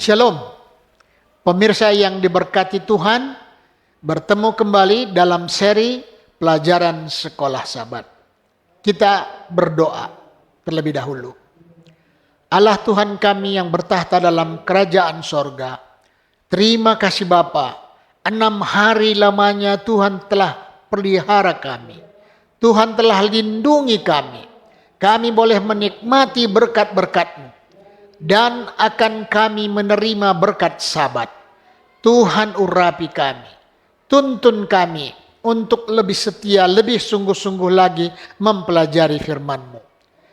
Shalom, pemirsa yang diberkati Tuhan, bertemu kembali dalam seri pelajaran sekolah Sabat. Kita berdoa terlebih dahulu. Allah Tuhan kami yang bertahta dalam kerajaan sorga, terima kasih Bapa, 6 hari lamanya Tuhan telah pelihara kami. Tuhan telah lindungi kami. Kami boleh menikmati berkat-berkat-Mu. Dan akan kami menerima berkat Sabat. Tuhan urapi kami, tuntun kami untuk lebih setia, lebih sungguh-sungguh lagi mempelajari firman-Mu.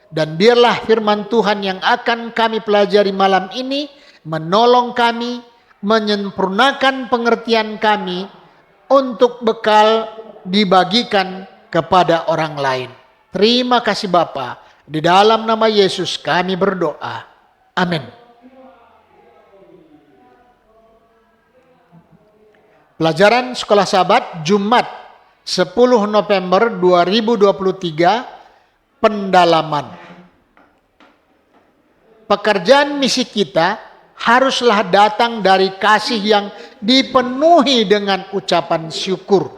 Dan biarlah firman Tuhan yang akan kami pelajari malam ini menolong kami, menyempurnakan pengertian kami untuk bekal dibagikan kepada orang lain. Terima kasih Bapa, di dalam nama Yesus kami berdoa. Amin. Pelajaran Sekolah Sabat Jumat 10 November 2023, pendalaman. Pekerjaan misi kita haruslah datang dari kasih yang dipenuhi dengan ucapan syukur.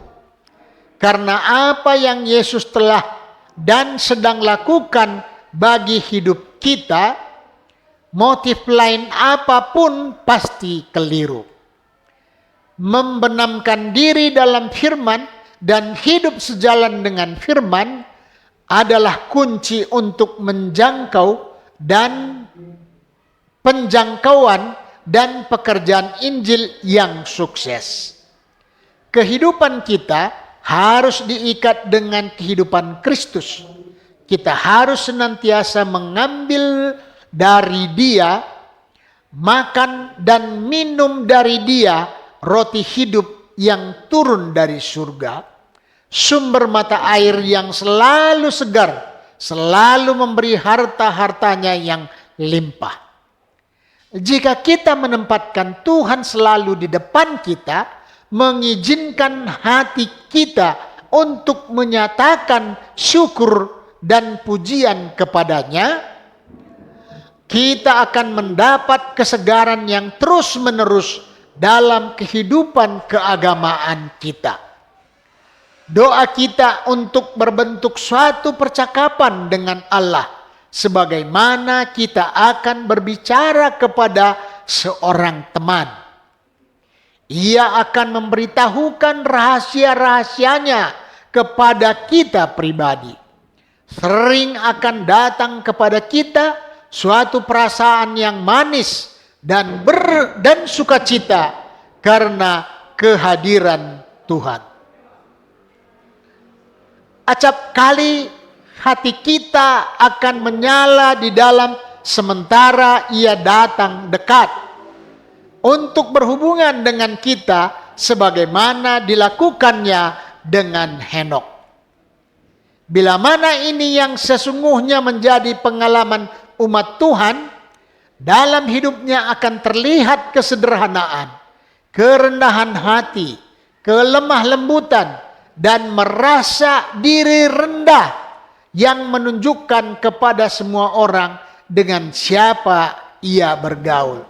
Karena apa yang Yesus telah dan sedang lakukan bagi hidup kita, motif lain apapun pasti keliru. Membenamkan diri dalam firman dan hidup sejalan dengan firman adalah kunci untuk penjangkauan dan pekerjaan Injil yang sukses. Kehidupan kita harus diikat dengan kehidupan Kristus. Kita harus senantiasa mengambil dari Dia, makan dan minum dari Dia, roti hidup yang turun dari surga, sumber mata air yang selalu segar, selalu memberi harta-hartanya yang limpah. Jika kita menempatkan Tuhan selalu di depan kita, mengizinkan hati kita untuk menyatakan syukur dan pujian kepadanya, kita akan mendapat kesegaran yang terus-menerus dalam kehidupan keagamaan kita. Doa kita untuk berbentuk suatu percakapan dengan Allah, sebagaimana kita akan berbicara kepada seorang teman. Ia akan memberitahukan rahasia-rahasianya kepada kita pribadi. Sering akan datang kepada kita suatu perasaan yang manis dan sukacita karena kehadiran Tuhan. Acap kali hati kita akan menyala di dalam sementara ia datang dekat untuk berhubungan dengan kita sebagaimana dilakukannya dengan Henokh. Bila mana ini yang sesungguhnya menjadi pengalaman umat Tuhan, dalam hidupnya akan terlihat kesederhanaan, kerendahan hati, kelemah lembutan, dan merasa diri rendah yang menunjukkan kepada semua orang dengan siapa ia bergaul,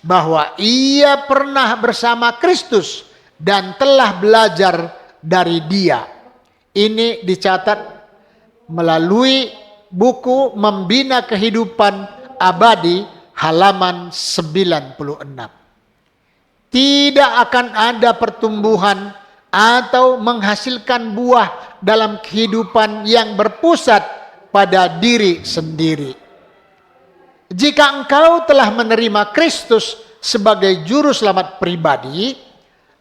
bahwa ia pernah bersama Kristus dan telah belajar dari Dia. Ini dicatat melalui buku Membina Kehidupan Abadi halaman 96. Tidak akan ada pertumbuhan atau menghasilkan buah dalam kehidupan yang berpusat pada diri sendiri. Jika engkau telah menerima Kristus sebagai juru selamat pribadi,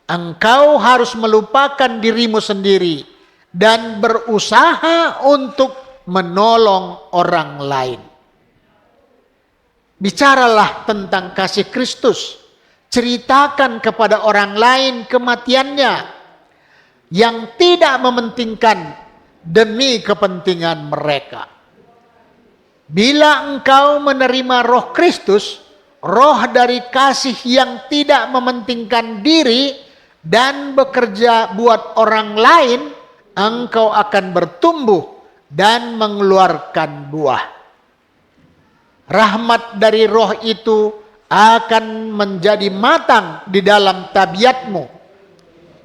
engkau harus melupakan dirimu sendiri dan berusaha untuk menolong orang lain. Bicaralah tentang kasih Kristus. Ceritakan kepada orang lain kematiannya yang tidak mementingkan demi kepentingan mereka. Bila engkau menerima Roh Kristus, roh dari kasih yang tidak mementingkan diri dan bekerja buat orang lain, engkau akan bertumbuh dan mengeluarkan buah. Rahmat dari roh itu akan menjadi matang di dalam tabiatmu.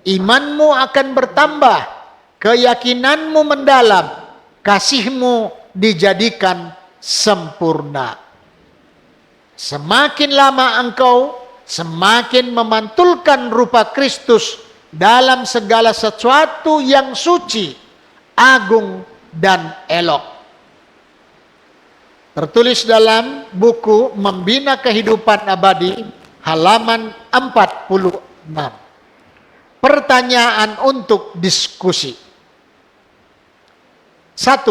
Imanmu akan bertambah, keyakinanmu mendalam, kasihmu dijadikan sempurna. Semakin lama engkau semakin memantulkan rupa Kristus dalam segala sesuatu yang suci, agung, dan elok. Tertulis dalam buku Membina Kehidupan Abadi halaman 46. Pertanyaan untuk diskusi. 1.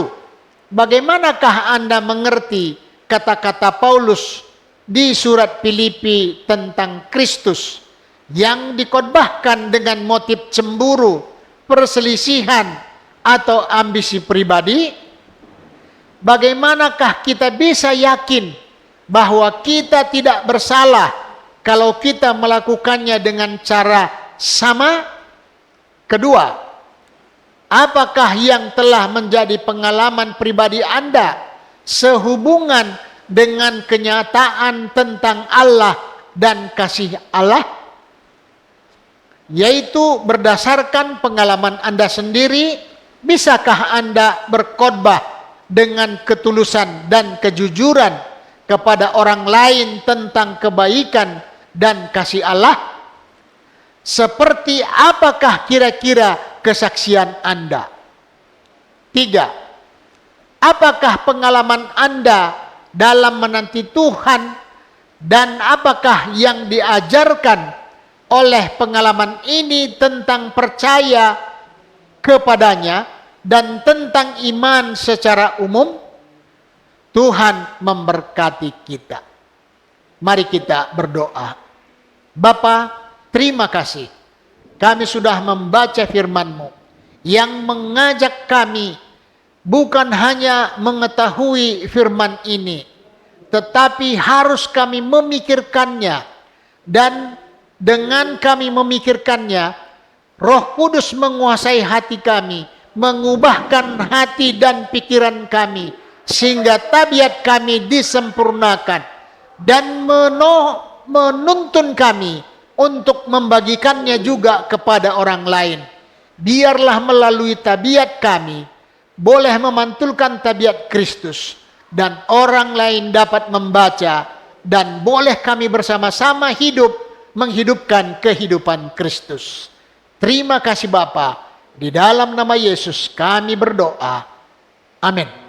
Bagaimanakah Anda mengerti kata-kata Paulus di surat Filipi tentang Kristus yang dikhotbahkan dengan motif cemburu, perselisihan, atau ambisi pribadi? Bagaimanakah kita bisa yakin bahwa kita tidak bersalah kalau kita melakukannya dengan cara sama? Kedua, apakah yang telah menjadi pengalaman pribadi Anda sehubungan dengan kenyataan tentang Allah dan kasih Allah? Yaitu berdasarkan pengalaman Anda sendiri, bisakah Anda berkhotbah dengan ketulusan dan kejujuran kepada orang lain tentang kebaikan dan kasih Allah? Seperti apakah kira-kira kesaksian Anda? 3. Apakah pengalaman Anda dalam menanti Tuhan dan apakah yang diajarkan oleh pengalaman ini tentang percaya kepadanya dan tentang iman secara umum? Tuhan memberkati kita. Mari kita berdoa. Bapa, terima kasih. Kami sudah membaca firman-Mu yang mengajak kami bukan hanya mengetahui firman ini, tetapi harus kami memikirkannya. Dan dengan kami memikirkannya, Roh Kudus menguasai hati kami, mengubahkan hati dan pikiran kami, sehingga tabiat kami disempurnakan dan menuntun kami untuk membagikannya juga kepada orang lain. Biarlah melalui tabiat kami boleh memantulkan tabiat Kristus, dan orang lain dapat membaca dan boleh kami bersama-sama hidup menghidupkan kehidupan Kristus. Terima kasih Bapa, di dalam nama Yesus kami berdoa. Amin.